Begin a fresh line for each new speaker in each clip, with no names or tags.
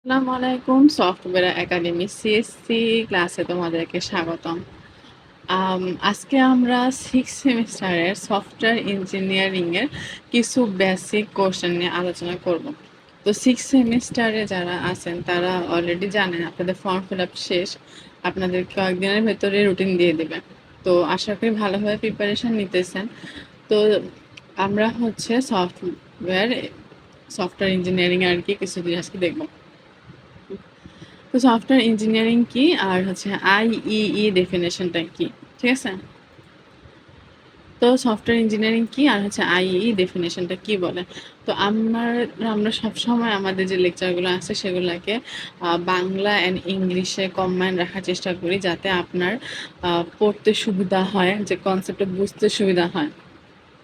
আসসালামু আলাইকুম। Software academy CSC ক্লাসে তোমাদেরকে স্বাগতম। আজকে আমরা 6 সেমিস্টারের সফটওয়্যার ইঞ্জিনিয়ারিং এর কিছু বেসিক কোশ্চেন নিয়ে আলোচনা করব। তো 6 সেমিস্টারে যারা আছেন তারা অলরেডি জানেন আপনাদের ফর্ম ফিল আপ শেষ। আপনাদের কয়েকদিনের ভেতরে রুটিন দিয়ে দেবে। তো আশা করি ভালোভাবে প্রিপারেশন নিতেছেন। তো আমরা হচ্ছে সফটওয়্যার ইঞ্জিনিয়ারিং আর কি কিছু জিনিস আজকে দেখবো। তো সফটওয়্যার ইঞ্জিনিয়ারিং কি আর হচ্ছে আইইই ডেফিনেশনটা কি, ঠিক আছে? তো সফটওয়্যার ইঞ্জিনিয়ারিং কি আর হচ্ছে আইইই ডেফিনেশনটা কি বলে। তো আমরা সবসময় আমাদের যে লেকচারগুলো আছে সেগুলোকে বাংলা অ্যান্ড ইংলিশে কম্বাইন রাখার চেষ্টা করি, যাতে আপনার পড়তে সুবিধা হয়, যে কনসেপ্টটা বুঝতে সুবিধা হয়।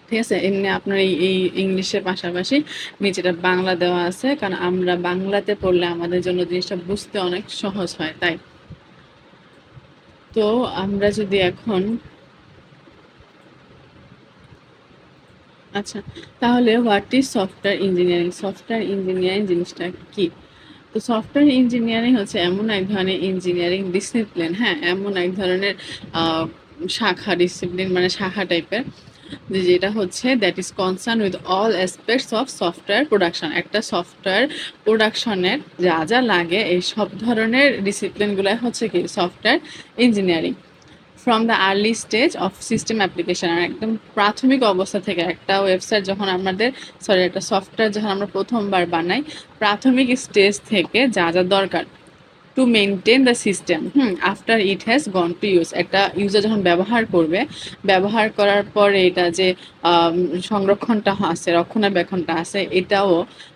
ঠিক আছে? এমনি আপনার এই ইংলিশের পাশাপাশি নিচেটা বাংলা দেওয়া আছে, কারণ আমরা বাংলাতে পড়লে আমাদের জন্য জিনিসটা বুঝতে অনেক সহজ হয়, তাই। তো আমরা যদি এখন আচ্ছা, তাহলে what is software engineering? Software engineering জিনিসটা কি? তো সফটওয়্যার ইঞ্জিনিয়ারিং হচ্ছে এমন এক ধরনের ইঞ্জিনিয়ারিং ডিসিপ্লিন, হ্যাঁ, এমন এক ধরনের আহ, শাখা ডিসিপ্লিন, মানে শাখা টাইপের, যেটা হচ্ছে that is concern with all aspects of software production. একটা সফটওয়্যার প্রোডাকশনের যা যা লাগে এই সব ধরনের ডিসিপ্লিনগুলাই হচ্ছে কি software engineering. From the early stage of system application, আর একদম প্রাথমিক অবস্থা থেকে একটা ওয়েবসাইট যখন আমাদের, সরি, একটা সফটওয়্যার যখন আমরা প্রথমবার বানাই, প্রাথমিক স্টেজ থেকে যা যা দরকার to maintain the system, after it has gone to use. একটা ইউজার যখন ব্যবহার করবে, ব্যবহার করার পরে এটা যে সংরক্ষণটা আছে, রক্ষণাবেক্ষণটা আছে, এটাও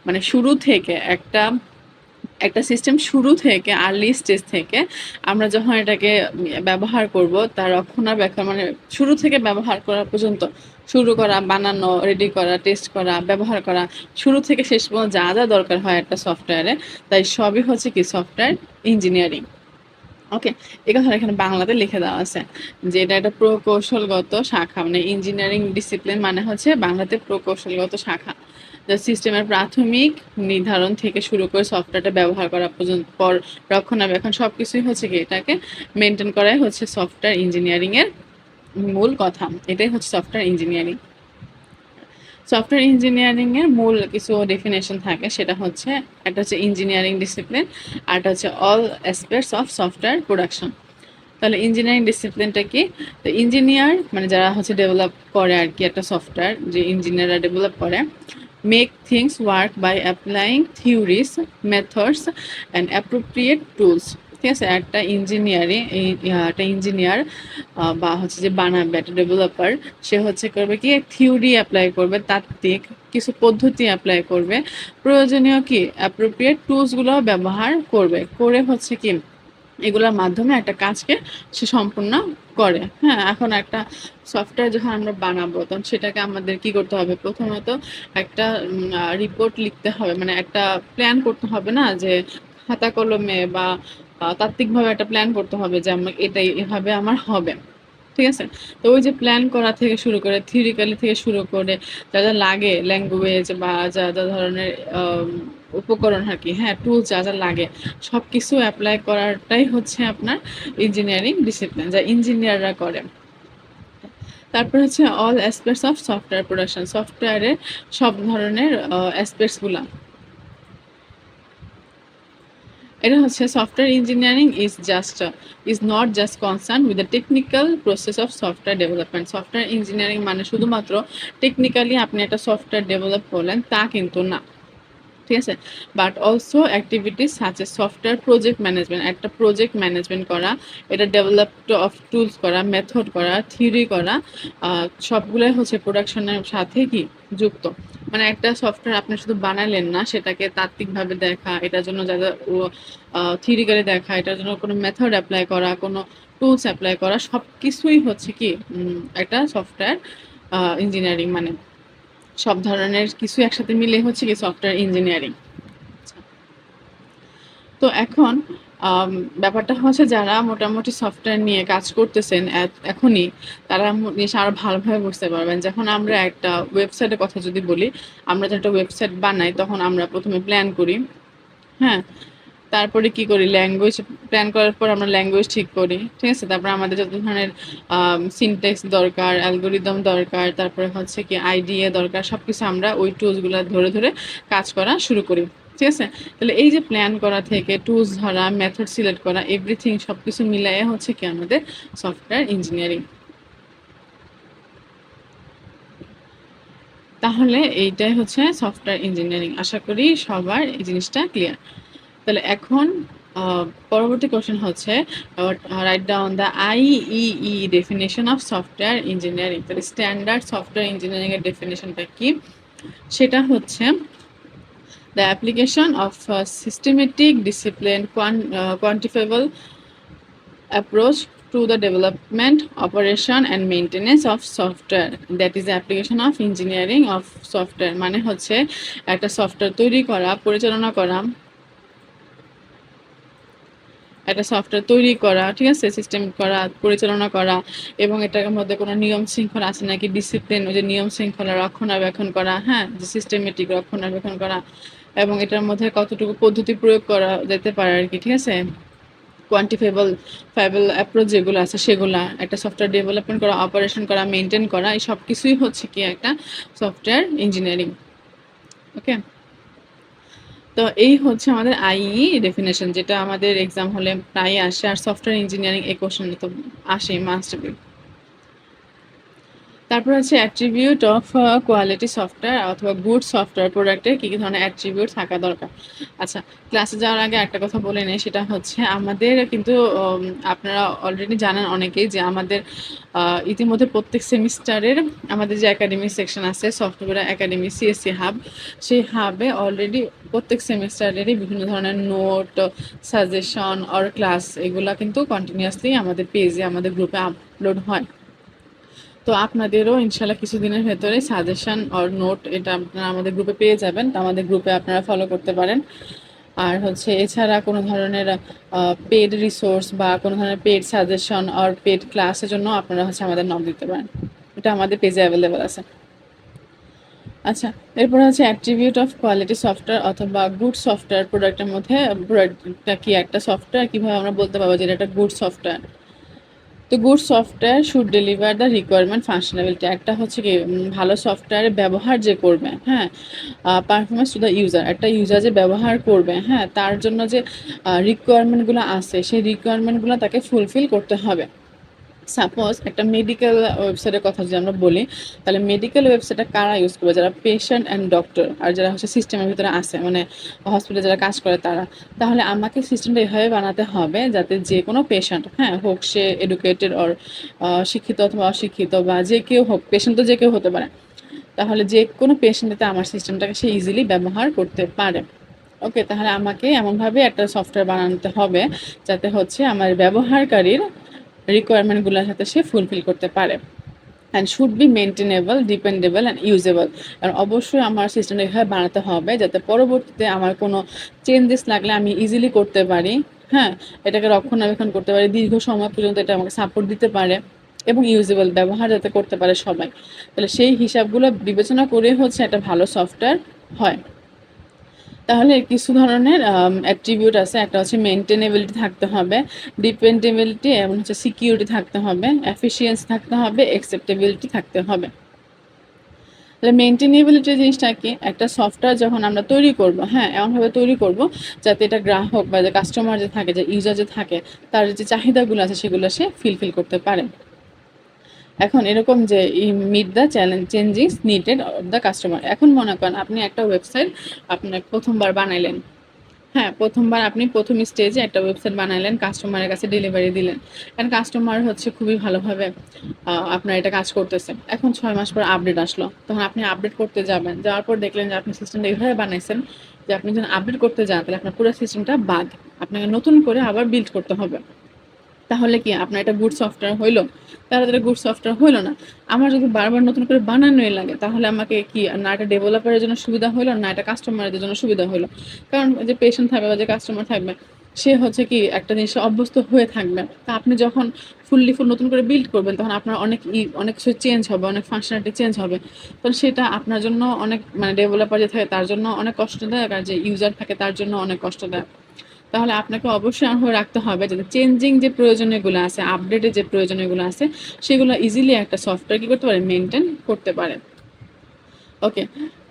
মানে শুরু থেকে একটা একটা সিস্টেম শুরু থেকে আর্লি স্টেজ থেকে আমরা যখন এটাকে ব্যবহার করব, তার রক্ষণাবেক্ষণ মানে শুরু থেকে ব্যবহার করা পর্যন্ত, শুরু করা, বানানো, রেডি করা, টেস্ট করা, ব্যবহার করা, শুরু থেকে শেষ পর্যন্ত যা যা দরকার হয় একটা সফটওয়্যারে, তাই সবই হচ্ছে কি সফটওয়্যার ইঞ্জিনিয়ারিং। ওকে, এই কথাটা এখানে বাংলাতে লিখে দেওয়া আছে যে এটা একটা প্রকৌশলগত শাখা, মানে ইঞ্জিনিয়ারিং ডিসিপ্লিন মানে হচ্ছে বাংলাতে প্রকৌশলগত শাখা, যা সিস্টেমের প্রাথমিক নির্ধারণ থেকে শুরু করে সফটওয়্যারটা ব্যবহার করা পর্যন্ত, পর রক্ষণাবেক্ষণ সবকিছুই হচ্ছে কি এটাকে মেনটেন করাই হচ্ছে সফটওয়্যার ইঞ্জিনিয়ারিং এর মূল কথা। এটাই হচ্ছে সফটওয়্যার ইঞ্জিনিয়ারিং। সফটওয়্যার ইঞ্জিনিয়ারিং এর মূল কিছু ডেফিনেশন থাকে, সেটা হচ্ছে একটা হচ্ছে ইঞ্জিনিয়ারিং ডিসিপ্লিন, আর একটা হচ্ছে all aspects of software production. তাহলে ইঞ্জিনিয়ারিং ডিসিপ্লিনটা কি? তো ইঞ্জিনিয়ার মানে যারা হচ্ছে ডেভেলপ করে আর কি, একটা সফটওয়্যার যে ইঞ্জিনিয়াররা ডেভেলপ করে, make things work by applying theories, methods and appropriate tools. ঠিক আছে? একটা ইঞ্জিনিয়ারিং, একটা ইঞ্জিনিয়ার বা হচ্ছে যে বানাবে একটা ডেভেলপার, সে হচ্ছে করবে কি থিওরি অ্যাপ্লাই করবে, তাত্ত্বিক কিছু পদ্ধতি অ্যাপ্লাই করবে, প্রয়োজনীয় কি অ্যাপ্রোপ্রিয়েট টুলসগুলো ব্যবহার করবে, করে হচ্ছে কি এগুলোর মাধ্যমে একটা কাজকে সে সম্পূর্ণ করে। হ্যাঁ, এখন একটা সফটওয়্যার যখন আমরা বানাবো তখন সেটাকে আমাদের কি করতে হবে, প্রথমত একটা রিপোর্ট লিখতে হবে, মানে একটা প্ল্যান করতে হবে, না যে খাতা কলমে বা তাত্ত্বিকভাবে একটা প্ল্যান করতে হবে যে আমার এটাই এভাবে আমার হবে। ঠিক আছে? তো ওই যে প্ল্যান করা থেকে শুরু করে, থিওরিক্যালি থেকে শুরু করে যা যা লাগে, ল্যাঙ্গুয়েজ বা যা যা ধরনের উপকরণ আর কি, হ্যাঁ, টুলস যা যা লাগে, সব কিছু অ্যাপ্লাই করাটাই হচ্ছে আপনার ইঞ্জিনিয়ারিং ডিসিপ্লিন, যা ইঞ্জিনিয়াররা করে। তারপর হচ্ছে all aspects of software production, সফটওয়্যারের সব ধরনের অ্যাসপেক্টসগুলা। এটা হচ্ছে software engineering is not just concern with the technical process of software development. Software engineering মানে শুধুমাত্র টেকনিক্যালি আপনি একটা সফটওয়্যার ডেভেলপ করলেন তা কিন্তু না, ঠিক আছে? But also activities such a software project management, একটা প্রজেক্ট ম্যানেজমেন্ট করা, এটা ডেভেলপ অফ টুলস করা, মেথড করা, থিওরি করা, সবগুলোই হচ্ছে প্রোডাকশনের সাথে কি যুক্ত। মানে একটা সফটওয়্যার আপনি শুধু বানালেন না, সেটাকে তাত্ত্বিকভাবে দেখা, এটার জন্য যা যা থিওরিক্যালি দেখা, এটার জন্য কোনো মেথড অ্যাপ্লাই করা, কোনো টুলস অ্যাপ্লাই করা, সব কিছুই হচ্ছে কি একটা সফটওয়্যার ইঞ্জিনিয়ারিং, মানে সব ধরনের কিছু একসাথে মিলে হচ্ছে কি সফটওয়্যার ইঞ্জিনিয়ারিং। তো এখন ব্যাপারটা হচ্ছে যারা মোটামুটি সফটওয়্যার নিয়ে কাজ করতেছেন এখনই, তারা জিনিসটা আরো ভালোভাবে বুঝতে পারবেন। যখন আমরা একটা ওয়েবসাইটের কথা যদি বলি, আমরা যখন একটা ওয়েবসাইট বানাই তখন আমরা প্রথমে প্ল্যান করি, হ্যাঁ, তারপরে কি করি, ল্যাঙ্গুয়েজ প্ল্যান করার পর আমরা ল্যাঙ্গুয়েজ ঠিক করি, ঠিক আছে? তারপর আমাদের যত ধরনের সিনট্যাক্স দরকার, অ্যালগরিদম দরকার, তারপরে হচ্ছে কি আইডিয়া দরকার, সবকিছু আমরা ওই টুলসগুলো ধরে ধরে কাজ করা শুরু করি, ঠিক আছে? তাহলে এই যে প্ল্যান করা থেকে টুলস ধরা, মেথড সিলেক্ট করা, এভরিথিং সবকিছু মিলাইয়া হচ্ছে কি আমাদের সফটওয়্যার ইঞ্জিনিয়ারিং। তাহলে এইটাই হচ্ছে সফটওয়্যার ইঞ্জিনিয়ারিং। আশা করি সবার এই জিনিসটা ক্লিয়ার। তাহলে এখন পরবর্তী কোশ্চেন হচ্ছে write down the আইইই definition of software engineering. তাহলে স্ট্যান্ডার্ড সফটওয়্যার ইঞ্জিনিয়ারিং এর ডেফিনেশনটা কি? সেটা হচ্ছে the application of systematic discipline quantifiable approach to the development, operation and maintenance of software, that is the application of engineering of software। মানে হচ্ছে একটা software তৈরি করা, পরিচালনা করা, একটা সফটওয়্যার তৈরি করা, ঠিক আছে, সিস্টেম করা, পরিচালনা করা, এবং এটার মধ্যে কোনো নিয়ম শৃঙ্খলা আছে নাকি, ডিসিপ্লিন, ওই যে নিয়ম শৃঙ্খলা রক্ষণাবেক্ষণ করা, হ্যাঁ, যে সিস্টেমেটিক রক্ষণাবেক্ষণ করা, এবং এটার মধ্যে কতটুকু পদ্ধতি প্রয়োগ করা যেতে পারে আর কি, ঠিক আছে, কোয়ান্টিফাইবল ফাইবল অ্যাপ্রোচ যেগুলো আছে সেগুলা, একটা সফটওয়্যার ডেভেলপমেন্ট করা, অপারেশন করা, মেনটেন করা, এই সব কিছুই হচ্ছে কি একটা সফটওয়্যার ইঞ্জিনিয়ারিং। ওকে, তো এই হচ্ছে আমাদের আইই ডেফিনেশন, যেটা আমাদের এক্সাম হলে প্রায় আসে, আর সফটওয়্যার ইঞ্জিনিয়ারিং এই কোশ্চেন তো আসেই, মাস্ট বি। তারপর হচ্ছে অ্যাট্রিবিউট অফ কোয়ালিটি সফটওয়্যার অথবা গুড সফটওয়্যার প্রোডাক্টের কী কী ধরনের অ্যাট্রিবিউট থাকা দরকার। আচ্ছা, ক্লাসে যাওয়ার আগে একটা কথা বলে নেই, সেটা হচ্ছে আমাদের কিন্তু আপনারা অলরেডি জানেন অনেকেই যে আমাদের ইতিমধ্যে প্রত্যেক সেমিস্টারের আমাদের যে একাডেমিক সেকশন আছে সফটওয়্যার একাডেমি সিএসসি হাব, সেই হাবে অলরেডি প্রত্যেক সেমিস্টারেরই বিভিন্ন ধরনের নোট, সাজেশন অর ক্লাস এগুলা কিন্তু কন্টিনিউয়াসলি আমাদের পেজে, আমাদের গ্রুপে আপলোড হয়। তো আপনাদেরও ইনশাল্লাহ কিছুদিনের ভেতরে সাজেশন অর নোট এটা আপনারা আমাদের গ্রুপে পেয়ে যাবেন, তো আমাদের গ্রুপে আপনারা ফলো করতে পারেন। আর হচ্ছে এছাড়া কোনো ধরনের পেড রিসোর্স বা কোনো ধরনের পেড সাজেশন অর পেড ক্লাসের জন্য আপনারা হচ্ছে আমাদের নক দিতে পারেন, এটা আমাদের পেজে অ্যাভেলেবেল আছে। আচ্ছা, এরপর হচ্ছে অ্যাট্রিবিউট অফ কোয়ালিটি সফটওয়্যার অথবা গুড সফটওয়্যার প্রোডাক্টের মধ্যে প্রোডাক্টটা কি একটা সফটওয়্যার, কীভাবে আমরা বলতে পারবো যে এটা একটা গুড সফটওয়্যার। তো good software should deliver the requirement functionality, একটা হচ্ছে কি ভালো সফটওয়্যারের ব্যবহার যে করবে, হ্যাঁ, পারফরমেন্স টু দ্য ইউজার, একটা ইউজার যে ব্যবহার করবে, হ্যাঁ, তার জন্য যে রিকোয়ারমেন্টগুলো আছে সেই রিকোয়ারমেন্টগুলো তাকে ফুলফিল করতে হবে। সাপোজ একটা মেডিকেল ওয়েবসাইটের কথা যদি আমরা বলি, তাহলে মেডিকেল ওয়েবসাইটটা কারা ইউজ করবে? যারা পেশেন্ট অ্যান্ড ডক্টর, আর যারা হচ্ছে সিস্টেমের ভিতরে আছে, মানে হসপিটালে যারা কাজ করে তারা। তাহলে আমাকে সিস্টেমটা এভাবে বানাতে হবে যাতে যে কোনো পেশেন্ট, হ্যাঁ, হোক সে এডুকেটেড অর শিক্ষিত অথবা অশিক্ষিত, বা যে কেউ হোক, পেশেন্ট তো যে কেউ হতে পারে, তাহলে যে কোনো পেশেন্ট যাতে আমার সিস্টেমটাকে সে ইজিলি ব্যবহার করতে পারে। ওকে, তাহলে আমাকে এমনভাবে একটা সফটওয়্যার বানাতে হবে যাতে হচ্ছে আমার ব্যবহারকারীর রিকোয়ারমেন্টগুলোর সাথে সে ফুলফিল করতে পারে। And should be maintainable, dependable and usable. আর অবশ্যই আমার সিস্টেমটা এভাবে বানাতে হবে যাতে পরবর্তীতে আমার কোনো চেঞ্জেস লাগলে আমি ইজিলি করতে পারি, হ্যাঁ, এটাকে রক্ষণাবেক্ষণ করতে পারি, দীর্ঘ সময় পর্যন্ত এটা আমাকে সাপোর্ট দিতে পারে, এবং ইউজেবল, ব্যবহার যাতে করতে পারে সবাই। তাহলে সেই হিসাবগুলো বিবেচনা করে হচ্ছে একটা ভালো সফটওয়্যার হয়। তাহলে কিছু ধরনের অ্যাট্রিবিউট আছে, একটা হচ্ছে মেনটেনেবিলিটি থাকতে হবে, ডিপেন্ডেবিলিটি এবং হচ্ছে সিকিউরিটি থাকতে হবে, এফিসিয়েন্সি থাকতে হবে, অ্যাকসেপ্টেবিলিটি থাকতে হবে। তাহলে মেনটেনেবিলিটি জিনিসটা কি? একটা সফটওয়্যার যখন আমরা তৈরি করব, হ্যাঁ, এমনভাবে তৈরি করব যাতে এটা গ্রাহক বা যে কাস্টমার যে থাকে, যে ইউজার যে থাকে, তার যে চাহিদাগুলো আছে সেগুলো সে ফিলফিল করতে পারে। এখন এরকম যে meet the changings needed of the customer. এখন মনে করেন আপনি একটা ওয়েবসাইট আপনার প্রথমবার বানাইলেন, হ্যাঁ, প্রথমবার আপনি প্রথম স্টেজে একটা ওয়েবসাইট বানাইলেন, কাস্টমারের কাছে ডেলিভারি দিলেন, কারণ কাস্টমার হচ্ছে খুবই ভালোভাবে আপনার এটা কাজ করতেছে। এখন 6 মাস পর আপডেট আসলো, তখন আপনি আপডেট করতে যাবেন, যাওয়ার পর দেখলেন যে আপনি সিস্টেমটা এইভাবে বানাইছেন যে আপনি যখন আপডেট করতে যান তাহলে আপনার পুরো সিস্টেমটা বাদ, আপনাকে নতুন করে আবার বিল্ড করতে হবে। তাহলে কি আপনার এটা গুড সফটওয়্যার হইলো? তাহলে তো এটা গুড সফটওয়্যার হইলো না। আমার যদি বারবার নতুন করে বানানোই লাগে তাহলে আমাকে কি, না এটা ডেভেলপারের জন্য সুবিধা হইলো, না এটা কাস্টমারদের জন্য সুবিধা হইলো। কারণ যে পেশেন্ট থাকবে বা যে কাস্টমার থাকবে সে হচ্ছে কি একটা জিনিসে অভ্যস্ত হয়ে থাকবে। তা আপনি যখন ফুল নতুন করে বিল্ড করবেন তখন আপনার অনেক কিছু চেঞ্জ হবে, অনেক ফাংশনালিটি চেঞ্জ হবে। তো সেটা আপনার জন্য অনেক, মানে ডেভেলপার যে থাকে তার জন্য অনেক কষ্টদায়ক, আর যে ইউজার থাকে তার জন্য অনেক কষ্টদায়ক। তাহলে আপনাকে অবশ্যই রাখতে হবে যাতে চেঞ্জিং যে প্রয়োজনীয়গুলো আছে, আপডেটের যে প্রয়োজনীয়গুলো আছে, সেগুলো ইজিলি একটা সফটওয়্যার কী করতে পারে, মেনটেন করতে পারে। ওকে।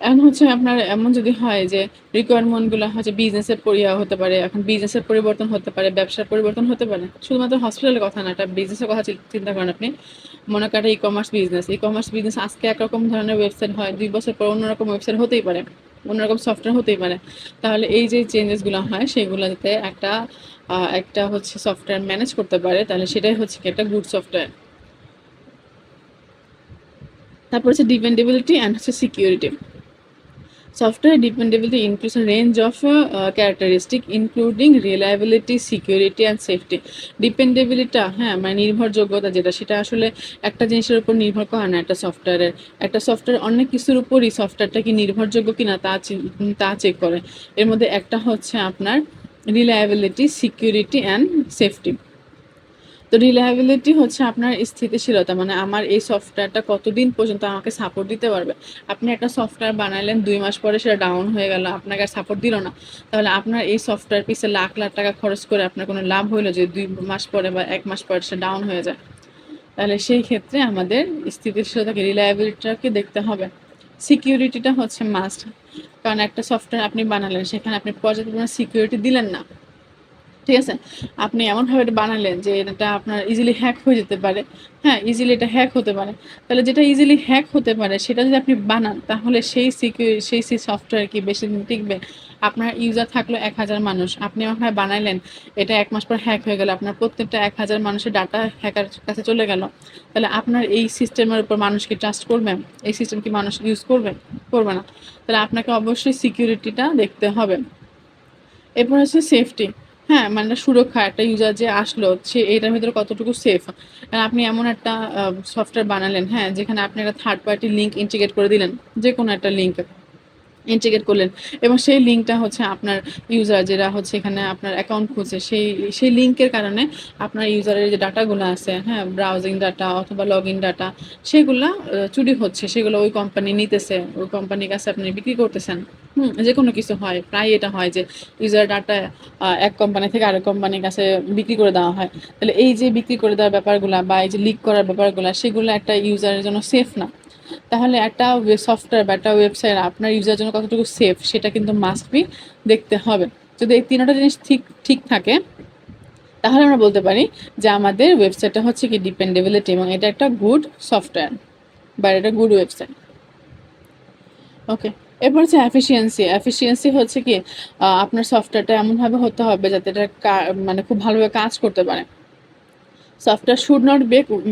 এখন হচ্ছে আপনার এমন যদি হয় যে রিকোয়ারমেন্ট গুলা হচ্ছে বিজনেসের হতে পারে, এখন বিজনেসের পরিবর্তন হতে পারে, ব্যবসার পরিবর্তন হতে পারে। শুধুমাত্র হসপিটালের কথা না, একটা বিজনেসের কথা চিন্তা করেন আপনি। মনে করেন ই-কমার্স বিজনেস। ই-কমার্স বিজনেস আজকে একরকম ধরনের ওয়েবসাইট হয়, ২ বছর পর অন্যরকম ওয়েবসাইট হতেই পারে। অন্যরকম সফটওয়্যার হতেই পারে। তাহলে এই যে চেঞ্জেস গুলা হয় সেগুলো যাতে একটা হচ্ছে সফটওয়্যার ম্যানেজ করতে পারে, তাহলে সেটাই হচ্ছে কি একটা গুড সফটওয়্যার। তারপর হচ্ছে ডিপেন্ডেবিলিটি অ্যান্ড হচ্ছে security. Software dependability includes a range of characteristics including reliability, security and safety. Dependability হ্যাঁ মানে নির্ভরযোগ্যতা যেটা, সেটা আসলে একটা জিনিসের উপর নির্ভর করে না। একটা সফটওয়্যার অনেক কিছুর উপরই সফটওয়্যারটা কি নির্ভরযোগ্য কিনা তা চেক করে। এর মধ্যে একটা হচ্ছে আপনার রিলায়েবিলিটি, সিকিউরিটি অ্যান্ড সেফটি। তো রিলায়েবিলিটি হচ্ছে আপনার স্থিতিশীলতা, মানে আমার এই সফটওয়্যারটা কতদিন পর্যন্ত আমাকে সাপোর্ট দিতে পারবে। আপনি একটা সফটওয়্যার বানাইলেন, ২ মাস পরে সেটা ডাউন হয়ে গেল, আপনাকে আর সাপোর্ট দিল না। তাহলে আপনার এই সফটওয়্যার পিছে লাখ লাখ টাকা খরচ করে আপনার কোনো লাভ হইলো যে ২ মাস পরে বা ১ মাস পরে সেটা ডাউন হয়ে যায়। তাহলে সেই ক্ষেত্রে আমাদের স্থিতিশীলতাকে, রিলায়েবিলিটিটাকে দেখতে হবে। সিকিউরিটিটা হচ্ছে মাস্ট। কারণ একটা সফটওয়্যার আপনি বানালেন, সেখানে আপনি পর্যাপ্ত পরিমাণে সিকিউরিটি দিলেন না। ঠিক আছে? আপনি এমনভাবে এটা বানালেন যে এটা আপনার ইজিলি হ্যাক হয়ে যেতে পারে। হ্যাঁ, ইজিলি এটা হ্যাক হতে পারে। তাহলে যেটা ইজিলি হ্যাক হতে পারে সেটা যদি আপনি বানান, তাহলে সেই সফটওয়্যার কি বেশিদিন টিকবে? আপনার ইউজার থাকলো ১,০০০ মানুষ। আপনি এমনভাবে বানাইলেন, এটা ১ মাস পর হ্যাক হয়ে গেল। আপনার প্রত্যেকটা ১,০০০ মানুষের ডাটা হ্যাকার কাছে চলে গেল। তাহলে আপনার এই সিস্টেমের উপর মানুষ কি ট্রাস্ট করবে? এই সিস্টেম কি মানুষ ইউজ করবে? করবে না। তাহলে আপনাকে অবশ্যই সিকিউরিটিটা দেখতে হবে। এরপর হচ্ছে সেফটি। হ্যাঁ, মানে সুরক্ষা, একটা ইউজার যে আসলো সে এটার ভেতরে কতটুকু সেফ। আপনি এমন একটা সফটওয়্যার বানালেন, হ্যাঁ, যেখানে আপনি একটা থার্ড পার্টি লিঙ্ক ইন্টিগ্রেট করে দিলেন। যেকোনো একটা লিঙ্ক ইন্টিগ্রেট করলেন এবং সেই লিঙ্কটা হচ্ছে আপনার ইউজার যেটা হচ্ছে এখানে আপনার অ্যাকাউন্ট খুঁজছে, সেই লিঙ্কের কারণে আপনার ইউজারের যে ডাটাগুলো আছে, হ্যাঁ, ব্রাউজিং ডাটা অথবা লগইন ডাটা, সেগুলা চুরি হচ্ছে। সেগুলো ওই কোম্পানি নিতেছে, ওই কোম্পানির কাছে আপনি বিক্রি করতেছেন। যেকোনো কিছু হয়, প্রায় এটা হয় যে ইউজার ডাটা এক কোম্পানি থেকে আরেক কোম্পানির কাছে বিক্রি করে দেওয়া হয়। তাহলে এই যে বিক্রি করে দেওয়ার ব্যাপারগুলা বা এই যে লিক করার ব্যাপারগুলা, সেগুলো একটা ইউজারের জন্য সেফ না। তাহলে একটা সফটওয়্যার বা একটা ওয়েবসাইট আপনার ইউজারের জন্য কতটুকু সেফ, সেটা কিন্তু মাস্ট বি দেখতে হবে। যদি এই ৩টা জিনিস ঠিক থাকে, তাহলে আমরা বলতে পারি যে আমাদের ওয়েবসাইটটা হচ্ছে কি ডিপেন্ডেবিলিটি এবং এটা একটা গুড সফটওয়্যার বা এটা গুড ওয়েবসাইট। ওকে। এরপর হচ্ছে এফিসিয়েন্সি। এফিসিয়েন্সি হচ্ছে কি আপনার সফটওয়্যারটা এমনভাবে হতে হবে যাতে এটা মানে খুব ভালোভাবে কাজ করতে পারে। Software should not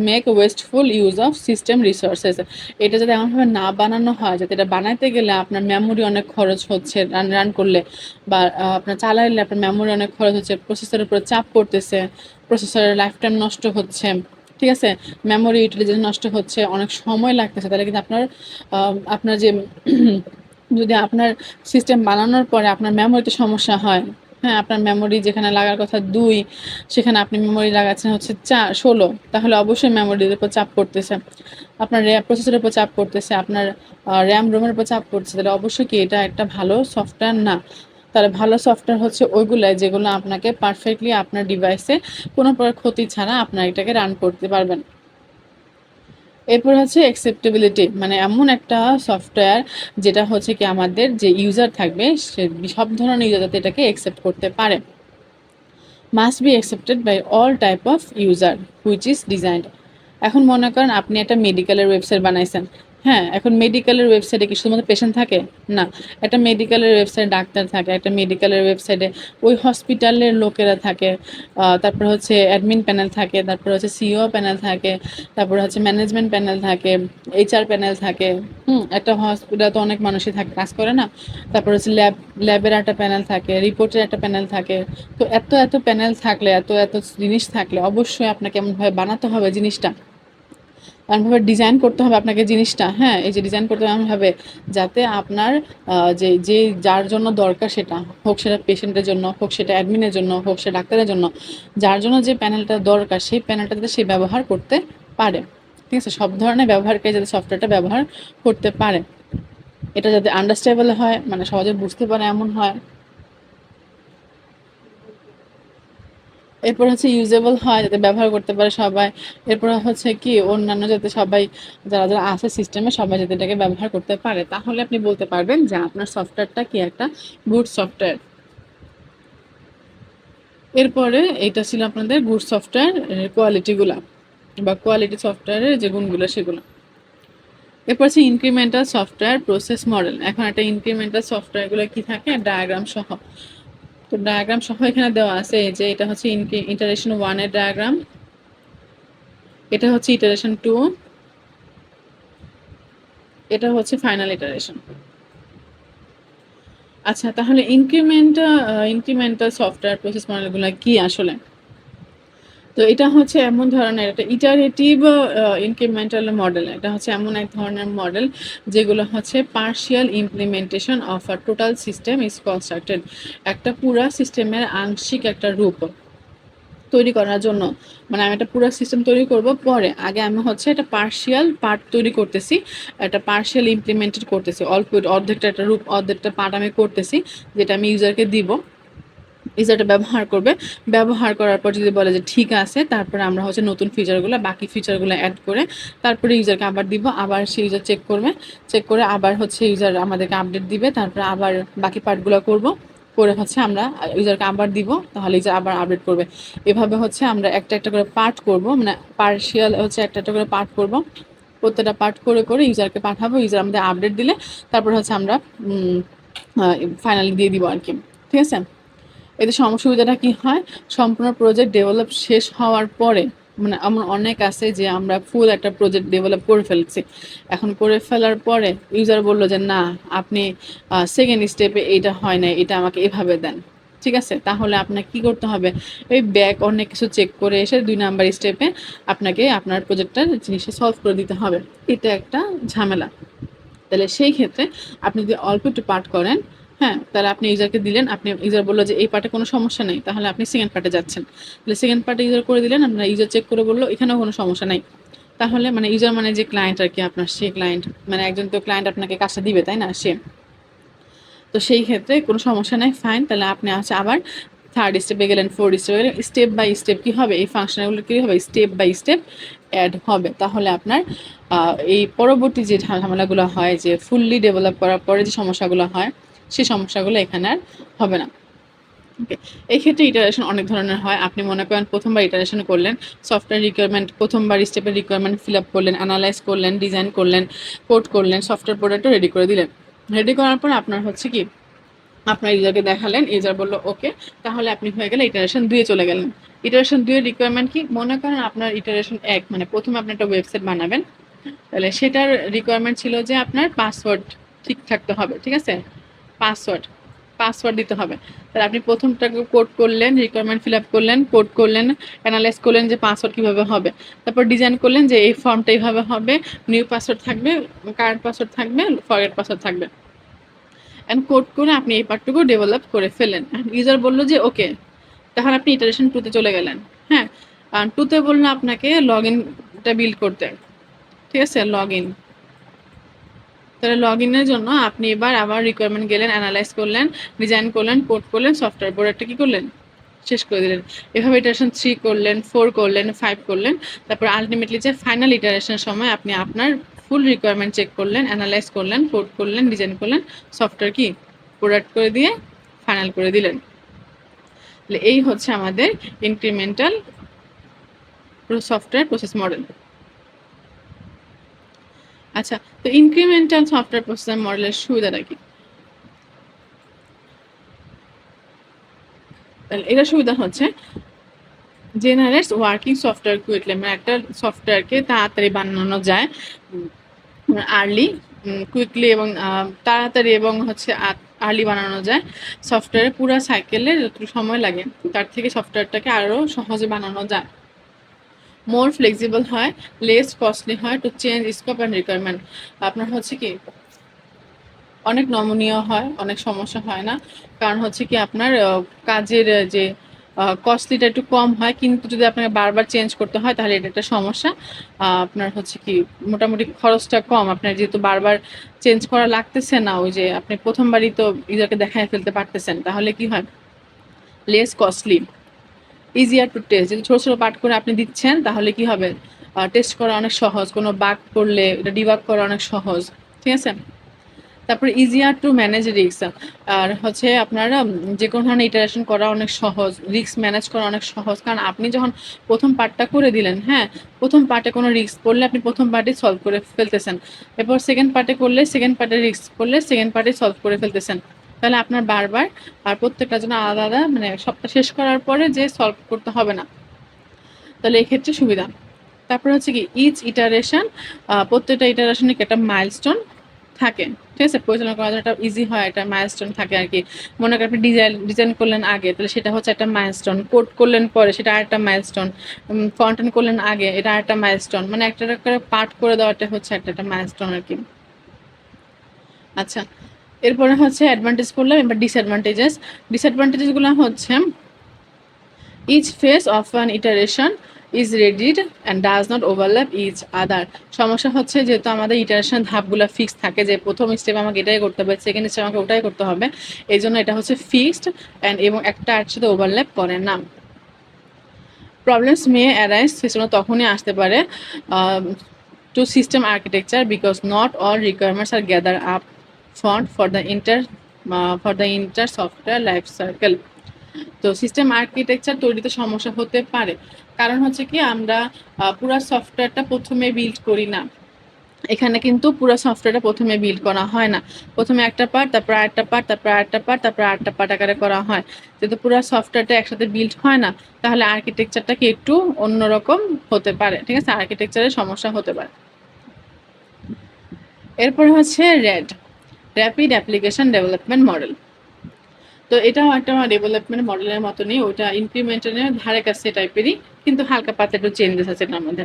make wasteful use of system resources. এটা যাতে এমনভাবে না বানানো হয় যাতে এটা বানাইতে গেলে আপনার মেমোরি অনেক খরচ হচ্ছে, রান করলে বা আপনার চালাইলে আপনার মেমোরি অনেক খরচ হচ্ছে, প্রসেসরের উপর চাপ পড়তেছে, প্রসেসরের লাইফ টাইম নষ্ট হচ্ছে। ঠিক আছে? মেমোরি ইউটিলাইজেশন নষ্ট হচ্ছে, অনেক সময় লাগতেছে। তাহলে কিন্তু আপনার যে যদি আপনার সিস্টেম বানানোর পরে আপনার মেমোরিতে সমস্যা হয়, হ্যাঁ, আপনার মেমোরি যেখানে লাগার কথা ২, সেখানে আপনি মেমোরি লাগাচ্ছেন হচ্ছে ১৬, তাহলে অবশ্যই মেমোরির উপর চাপ পড়তেছে। আপনার প্রসেসরের উপর চাপ পড়তেছে, আপনার RAM রোমের উপর চাপ পড়ছে। তাহলে অবশ্যই কি এটা একটা ভালো সফটওয়্যার না। তাহলে ভালো সফটওয়্যার হচ্ছে ওইগুলাই যেগুলো আপনাকে পারফেক্টলি আপনার ডিভাইসে কোনো প্রকার ক্ষতি ছাড়া আপনার এটাকে রান করতে পারবেন। এরপর হচ্ছে অ্যাকসেপ্টেবিলিটি, মানে এমন একটা সফটওয়্যার যেটা হচ্ছে কি আমাদের যে ইউজার থাকবে সে সব ধরনের ইউজার যাতে এটাকে অ্যাকসেপ্ট করতে পারে। Must be accepted by all type of user which is designed. এখন মনে করেন আপনি একটা মেডিকেলের ওয়েবসাইট বানাইছেন। হ্যাঁ, এখন মেডিকেলের ওয়েবসাইটে কি শুধুমাত্র পেশেন্ট থাকে? না। একটা মেডিকেলের ওয়েবসাইটে ডাক্তার থাকে, একটা মেডিকেলের ওয়েবসাইটে ওই হসপিটালের লোকেরা থাকে, তারপর হচ্ছে অ্যাডমিন প্যানেল থাকে, তারপর হচ্ছে সিইও প্যানেল থাকে, তারপর হচ্ছে ম্যানেজমেন্ট প্যানেল থাকে, HR প্যানেল থাকে। একটা হসপিটালে তো অনেক মানুষই থাকে, কাজ করে না? তারপর হচ্ছে ল্যাবের একটা প্যানেল থাকে, রিপোর্টের একটা প্যানেল থাকে। তো এত প্যানেল থাকলে, এত জিনিস থাকলে অবশ্যই আপনাকে এমনভাবে বানাতে হবে জিনিসটা, এমনভাবে ডিজাইন করতে হবে আপনাকে জিনিসটা। হ্যাঁ, এই যে ডিজাইন করতে হবে এমনভাবে যাতে আপনার যে যার জন্য দরকার সেটা, হোক সেটা পেশেন্টের জন্য, হোক সেটা অ্যাডমিনের জন্য, হোক সেটা ডাক্তারের জন্য, যার জন্য যে প্যানেলটা দরকার সেই প্যানেলটা যাতে সে ব্যবহার করতে পারে। ঠিক আছে? সব ধরনের ব্যবহারকারী যাতে সফটওয়্যারটা ব্যবহার করতে পারে। এটা যাতে আন্ডারস্ট্যান্ডেবল হয়, মানে সহজে বুঝতে পারে এমন হয়। এরপর হচ্ছে ইউজেবল হয়, যাতে ব্যবহার করতে পারে সবাই। এরপর হচ্ছে কি অন্যান্য যাতে সবাই, যারা আছে সিস্টেমে, সবাই যাতে এটাকে ব্যবহার করতে পারে, তাহলে আপনি বলতে পারবেন যে আপনার সফটওয়্যারটা কি একটা গুড সফটওয়্যার। এরপরে এটা ছিল আপনাদের গুড সফটওয়্যার কোয়ালিটিগুলা, বা কোয়ালিটি সফটওয়্যারের যে গুণগুলো সেগুলো। এরপর হচ্ছে ইনক্রিমেন্টাল সফটওয়্যার প্রসেস মডেল। এখন একটা ইনক্রিমেন্টাল সফটওয়্যারগুলো কি থাকে, ডায়াগ্রাম সহ। তো ডায়াগ্রাম সহ এখানে দেওয়া আছে যে এটা হচ্ছে ইটারেশন 1 এর ডায়াগ্রাম, এটা হচ্ছে ইটারেশন 2, এটা হচ্ছে ফাইনাল ইটারেশন। আচ্ছা, তাহলে ইনক্রিমেন্টাল সফটওয়্যার প্রসেস মডেলগুলো কি আসলে? তো এটা হচ্ছে এমন ধরনের একটা ইটারেটিভ ইনক্রিমেন্টাল মডেল। এটা হচ্ছে এমন এক ধরনের মডেল যেগুলো হচ্ছে partial implementation of a total system is constructed. একটা পুরা সিস্টেমের আংশিক একটা রূপ তৈরি করার জন্য, মানে আমি একটা পুরো সিস্টেম তৈরি করব, পরে আগে আমি হচ্ছে একটা পার্শিয়াল পার্ট তৈরি করতেছি, একটা পার্শিয়াল ইমপ্লিমেন্টেড করতেছি, অল্প অর্ধেকটা একটা রূপ, অর্ধেকটা পার্ট আমি করতেছি, যেটা আমি ইউজারকে দিব, ইউজারটা ব্যবহার করবে। ব্যবহার করার পর যদি বলে যে ঠিক আছে, তারপরে আমরা হচ্ছে নতুন ফিচারগুলো, বাকি ফিচারগুলো অ্যাড করে তারপরে ইউজারকে আবার দিব, আবার সেই ইউজার চেক করবে, চেক করে আবার হচ্ছে ইউজার আমাদেরকে আপডেট দিবে, তারপরে আবার বাকি পার্টগুলো করব, করে হচ্ছে আমরা ইউজারকে আবার দিব, তাহলে ইউজার আবার আপডেট করবে। এভাবে হচ্ছে আমরা একটা একটা করে পার্ট করব, মানে পার্শিয়াল হচ্ছে একটা একটা করে পার্ট করব, প্রত্যেকটা পার্ট করে করে ইউজারকে পাঠাবো, ইউজার আমাদের আপডেট দিলে তারপর হচ্ছে আমরা ফাইনালি দিয়ে দিব আর কি। ঠিক আছে? এতে সুবিধাটা কি হয়, সম্পূর্ণ প্রজেক্ট ডেভেলপ শেষ হওয়ার পরে, মানে এমন অনেক আছে যে আমরা ফুল একটা প্রজেক্ট ডেভেলপ করে ফেলছি, এখন করে ফেলার পরে ইউজার বললো যে না, আপনি সেকেন্ড স্টেপে এইটা হয় না, এটা আমাকে এভাবে দেন। ঠিক আছে, তাহলে আপনাকে কি করতে হবে, ওই ব্যাক অনেক কিছু চেক করে এসে 2 নাম্বার স্টেপে আপনাকে আপনার প্রজেক্টটার জিনিসটা সলভ করে দিতে হবে। এটা একটা ঝামেলা। তাহলে সেই ক্ষেত্রে আপনি যদি অল্প একটু পার্ট করেন, হ্যাঁ, তাহলে আপনি ইউজারকে দিলেন, আপনি ইউজার বললো যে এই পার্টে কোনো সমস্যা নেই, তাহলে আপনি সেকেন্ড পার্টে যাচ্ছেন, তাহলে সেকেন্ড পার্টে ইউজার করে দিলেন, আপনার ইউজার চেক করে বললো এখানেও কোনো সমস্যা নাই, তাহলে মানে ইউজার মানে যে ক্লায়েন্ট আর কি, আপনার সেই ক্লায়েন্ট, মানে একজন তো ক্লায়েন্ট আপনাকে কাজটা দিবে, তাই না, সে, তো সেই ক্ষেত্রে কোনো সমস্যা নাই, ফাইন। তাহলে আপনি আছে আবার থার্ড স্টেপে গেলেন, ফোর্থ স্টেপে গেলেন, স্টেপ বাই স্টেপ কী হবে, এই ফাংশনগুলো কী হবে, স্টেপ বাই স্টেপ অ্যাড হবে। তাহলে আপনার এই পরবর্তী যে ঝামেলাগুলো হয়, যে ফুললি ডেভেলপ করার পরে যে সমস্যাগুলো হয়, সেই সমস্যাগুলো এখানে আর হবে না। ওকে, এই ক্ষেত্রে ইটারেশন অনেক ধরনের হয়। আপনি মনে করেন প্রথমবার ইটারেশন করলেন, সফটওয়্যার রিকোয়ারমেন্ট প্রথমবার স্টেপের রিকোয়ারমেন্ট ফিল আপ করলেন, অ্যানালাইজ করলেন, ডিজাইন করলেন, কোড করলেন, সফটওয়্যার প্রোডাক্টও রেডি করে দিলেন। রেডি করার পর আপনার হচ্ছে কি, আপনার ইউজারকে দেখালেন, ইউজার বললো ওকে, তাহলে আপনি হয়ে গেলে ইটারেশন 2 চলে গেলেন। ইটারেশন 2 এর রিকোয়ারমেন্ট কি, মনে করেন আপনার ইটারেশন 1, মানে প্রথমে আপনি একটা ওয়েবসাইট বানাবেন, তাহলে সেটার রিকোয়ারমেন্ট ছিল যে আপনার পাসওয়ার্ড ঠিক থাকতে হবে। ঠিক আছে, পাসওয়ার্ড পাসওয়ার্ড দিতে হবে। তাহলে আপনি প্রথমটাকে কোড করলেন, রিকোয়ারমেন্ট ফিল আপ করলেন, কোড করলেন, অ্যানালাইজ করলেন যে পাসওয়ার্ড কীভাবে হবে, তারপর ডিজাইন করলেন যে এই ফর্মটা এইভাবে হবে, নিউ পাসওয়ার্ড থাকবে, কারেন্ট পাসওয়ার্ড থাকবে, ফরগেট পাসওয়ার্ড থাকবে, অ্যান্ড কোড করে আপনি এই পার্টটুকু ডেভেলপ করে ফেলেন। ইউজার বললো যে ওকে, তখন আপনি ইটারেশন 2 চলে গেলেন। হ্যাঁ, 2 বললো আপনাকে লগ ইনটা বিল্ড করতে। ঠিক আছে, লগ ইন। তাহলে লগ ইনের জন্য আপনি এবার আবার রিকোয়ারমেন্ট গেলেন, অ্যানালাইজ করলেন, ডিজাইন করলেন, কোড করলেন, সফটওয়্যার প্রোডাক্টটা কী করলেন, শেষ করে দিলেন। এভাবে ইটারেশন 3 করলেন, 4 করলেন, 5 করলেন, তারপর আলটিমেটলি যে ফাইনাল ইটারেশনের সময় আপনি আপনার ফুল রিকোয়ারমেন্ট চেক করলেন, অ্যানালাইজ করলেন, কোড করলেন, ডিজাইন করলেন, সফটওয়্যার কি প্রোডাক্ট করে দিয়ে ফাইনাল করে দিলেন। তাহলে এই হচ্ছে আমাদের ইনক্রিমেন্টাল সফটওয়্যার প্রসেস মডেল। আচ্ছা, তো ইনক্রিমেন্টাল সফটওয়্যার প্রসেস মডেলের সুবিধাটা কি? তাহলে এটা সুবিধা হচ্ছে জেনারেটস ওয়ার্কিং সফটওয়্যার কুইকলি, মানে একটা সফটওয়্যারকে তাড়াতাড়ি বানানো যায়, আর্লি, কুইকলি এবং তাড়াতাড়ি, এবং হচ্ছে আর্লি বানানো যায়। সফটওয়্যারে পুরো সাইকেলে যতটুকু সময় লাগে তার থেকে সফটওয়্যারটাকে আরও সহজে বানানো যায়। মোর ফ্লেক্সিবল হয়, লেস কস্টলি হয় to change scope and requirement. আপনার হচ্ছে কি অনেক নমনীয় হয়, অনেক সমস্যা হয় না, কারণ হচ্ছে কি আপনার কাজের যে কস্টলিটা একটু কম হয়, কিন্তু যদি আপনাকে বারবার চেঞ্জ করতে হয় তাহলে এটা একটা সমস্যা। আপনার হচ্ছে কি মোটামুটি খরচটা কম, আপনার যেহেতু বারবার চেঞ্জ করা লাগতেছে না, ওই যে আপনি প্রথমবারই তো ইউজারকে দেখায় ফেলতে পারতেছেন, তাহলে কি হয়, less costly. Easier to test. যদি ছোট ছোট পার্ট করে আপনি দিচ্ছেন তাহলে কি হবে, টেস্ট করা অনেক সহজ, কোনো বাগ করলে এটা ডিবাগ করা অনেক সহজ, ঠিক আছে। তারপরে ইজিয়ার টু ম্যানেজ রিস্ক, আর হচ্ছে আপনারা যে কোনো ধরনের ইটারেশন করা অনেক সহজ, রিস্ক ম্যানেজ করা অনেক সহজ, কারণ আপনি যখন প্রথম পার্টটা করে দিলেন, হ্যাঁ, প্রথম পার্টে কোনো রিস্ক করলে আপনি প্রথম পার্টে সলভ করে ফেলতেছেন, এরপর সেকেন্ড পার্টে করলে সেকেন্ড পার্টে রিস্ক করলে সেকেন্ড পার্টে সলভ করে ফেলতেছেন, তাহলে আপনার বারবার আর প্রত্যেকটা জন্য আলাদা আলাদা মানে সবটা শেষ করার পরে যে সলভ করতে হবে না, তাহলে এই ক্ষেত্রে সুবিধা। তারপরে হচ্ছে কি ইচ ইটারেশন, প্রত্যেকটা ইটারেশনে একটা মাইলস্টোন থাকে, ঠিক আছে, পরিচালনা করা একটা ইজি হয়, একটা মাইলস্টোন থাকে আর কি। মনে করেন আপনি ডিজাইন করলেন আগে, তাহলে সেটা হচ্ছে একটা মাইলস্টোন, কোড করলেন পরে সেটা আরেকটা মাইলস্টোন, ফ্রন্ট এন্ড করলেন আগে এটা আরেকটা মাইলস্টোন, মানে একটা করে পার্ট করে দেওয়াটা হচ্ছে একটা মাইলস্টোন আর কি। আচ্ছা, এরপরে হচ্ছে অ্যাডভান্টেজ করলাম, এবার ডিসঅ্যাডভান্টেজেসগুলো হচ্ছে each phase of an iteration is readied and does not overlap each other। সমস্যা হচ্ছে যেহেতু আমাদের ইটারেশন ধাপগুলো ফিক্সড থাকে, যে প্রথম স্টেপ আমাকে এটাই করতে হবে, সেকেন্ড স্টেপ আমাকে ওটাই করতে হবে, এই জন্য এটা হচ্ছে ফিক্সড অ্যান্ড এবং একটা একসাথে ওভারল্যাপ করে না। প্রবলেমস মে অ্যারাইজ, সেজন্য তখনই আসতে পারে to system architecture because not all requirements are gather up front for the entire software life circle. তো সিস্টেম আর্কিটেকচার তৈরিতে সমস্যা হতে পারে, কারণ হচ্ছে কি আমরা পুরো সফটওয়্যারটা প্রথমে বিল্ড করি না, এখানে কিন্তু পুরো সফটওয়্যারটা প্রথমে বিল্ড করা হয় না, প্রথমে একটা পার্ট, তারপর আরেকটা পার্ট, তারপর আরেকটা পার্ট, তারপর আরেকটা পার্ট আকারে করা হয়। যেহেতু পুরো সফটওয়্যারটা একসাথে বিল্ড হয় না, তাহলে আর্কিটেকচারটা কি একটু অন্যরকম হতে পারে, ঠিক আছে, আর্কিটেকচারের সমস্যা হতে পারে। এরপরে হচ্ছে র্যাপিড অ্যাপ্লিকেশন ডেভেলপমেন্ট মডেল। তো এটাও একটা ডেভেলপমেন্ট মডেলের মতনই, ওটা ইমপ্লিমেন্টেশনের ধারে কাছে টাইপেরই, কিন্তু হালকা পাতলা একটু চেঞ্জেস আছে এটার মধ্যে।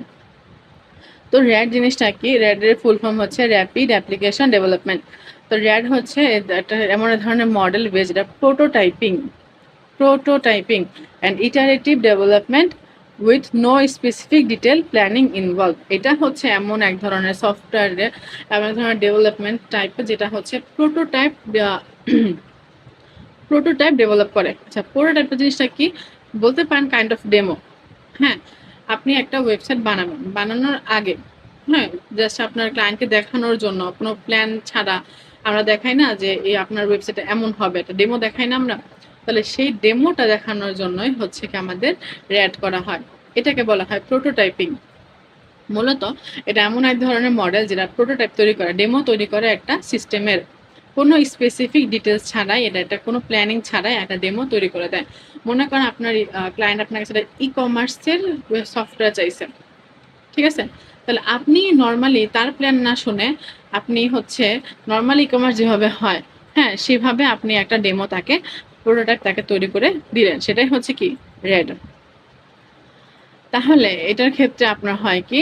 তো র্যাড জিনিসটা কি, র্যাডের ফুল ফর্ম হচ্ছে র্যাপিড অ্যাপ্লিকেশন ডেভেলপমেন্ট। তো র্যাড হচ্ছে একটা এমন এক ধরনের মডেল বেস, এটা prototyping and iterative development with no specific detail planning involve. এটা হচ্ছে এমন এক ধরনের সফটওয়্যারের এমন এক ধরনের ডেভেলপমেন্ট টাইপ, যেটা হচ্ছে প্রোটোটাইপ ডেভেলপ করে। আচ্ছা, প্রোটোটাইপ জিনিসটা কি বলতে পারেন, কাইন্ড অফ ডেমো। হ্যাঁ, আপনি একটা ওয়েবসাইট বানাবেন, বানানোর আগে হ্যাঁ জাস্ট আপনার ক্লায়েন্টকে দেখানোর জন্য কোনো প্ল্যান ছাড়া আমরা দেখাই না যে এই আপনার ওয়েবসাইটে এমন হবে, একটা ডেমো দেখাই না আমরা, তাহলে সেই ডেমোটা দেখানোর জন্যই হচ্ছে কি আমাদের র্যাড করা হয়, এটাকে বলা হয় প্রোটোটাইপিং। মূলত এটা এমন এক ধরনের মডেল যেটা প্রোটোটাইপ তৈরি করে, ডেমো তৈরি করে একটা সিস্টেমের, কোনো স্পেসিফিক ডিটেলস ছাড়াই, এটা কোনো প্ল্যানিং ছাড়াই একটা ডেমো তৈরি করে দেয়। মনে করেন আপনার ক্লায়েন্ট আপনার কাছে ই কমার্সের সফটওয়্যার চাইছে, ঠিক আছে, তাহলে আপনি নর্মালি তার প্ল্যান না শুনে আপনি হচ্ছে নর্মাল ই কমার্স যেভাবে হয়, হ্যাঁ, সেভাবে আপনি একটা ডেমো তাকে, প্রোটোটাইপ তাকে তৈরি করে দিলেন, সেটাই হচ্ছে কি রেড। তাহলে এটার ক্ষেত্রে আপনার হয় কি,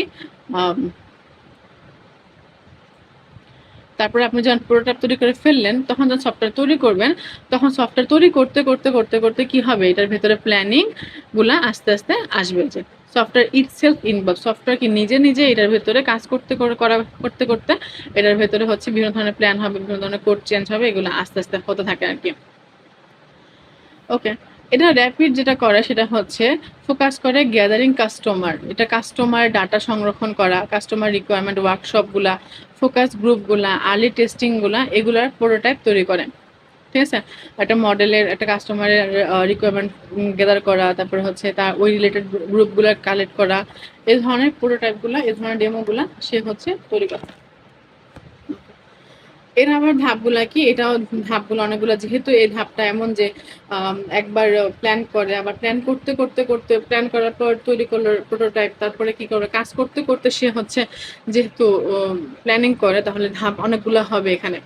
তারপরে আপনি যখন প্রোটোটাইপ তৈরি করে ফেললেন, তখন যখন সফটওয়্যার তৈরি করবেন, তখন সফটওয়্যার তৈরি করতে করতে করতে করতে কি হবে, এটার ভেতরে প্ল্যানিং গুলা আস্তে আস্তে আসবে, যে সফটওয়্যার ইটসেলফ ইনভলভ, সফটওয়্যার কি নিজে নিজে এটার ভেতরে কাজ করতে করতে করতে এটার ভেতরে হচ্ছে বিভিন্ন ধরনের প্ল্যান হবে, বিভিন্ন ধরনের কোড চেঞ্জ হবে, এগুলো আস্তে আস্তে হতে থাকে আর কি। ওকে, এটা র্যাপিড যেটা করে সেটা হচ্ছে ফোকাস করে গ্যাদারিং কাস্টমার, এটা কাস্টমার ডাটা সংরক্ষণ করা, কাস্টমার রিকোয়ারমেন্ট ওয়ার্কশপগুলা, ফোকাস গ্রুপগুলা, আর্লি টেস্টিংগুলা, এগুলার প্রোটোটাইপ তৈরি করে, ঠিক আছে। একটা মডেলের একটা কাস্টমারের রিকোয়ারমেন্ট গ্যাদার করা, তারপরে হচ্ছে তার ওই রিলেটেড গ্রুপগুলো কালেক্ট করা, এই ধরনের প্রোটোটাইপগুলা, এই ধরনের ডেমোগুলা সে হচ্ছে তৈরি করে। এর আবার ধাপগুলা কি, এটাও ধাপগুলো অনেকগুলো, যেহেতু এই ধাপটা এমন যে একবার প্ল্যান করে, আবার প্ল্যান করতে করতে করতে প্ল্যান করার পর তৈরি করলো প্রোটোটাইপ, তারপরে কি করবে কাজ করতে করতে সে হচ্ছে যেহেতু প্ল্যানিং করে, তাহলে ধাপ অনেকগুলো হবে এখানে।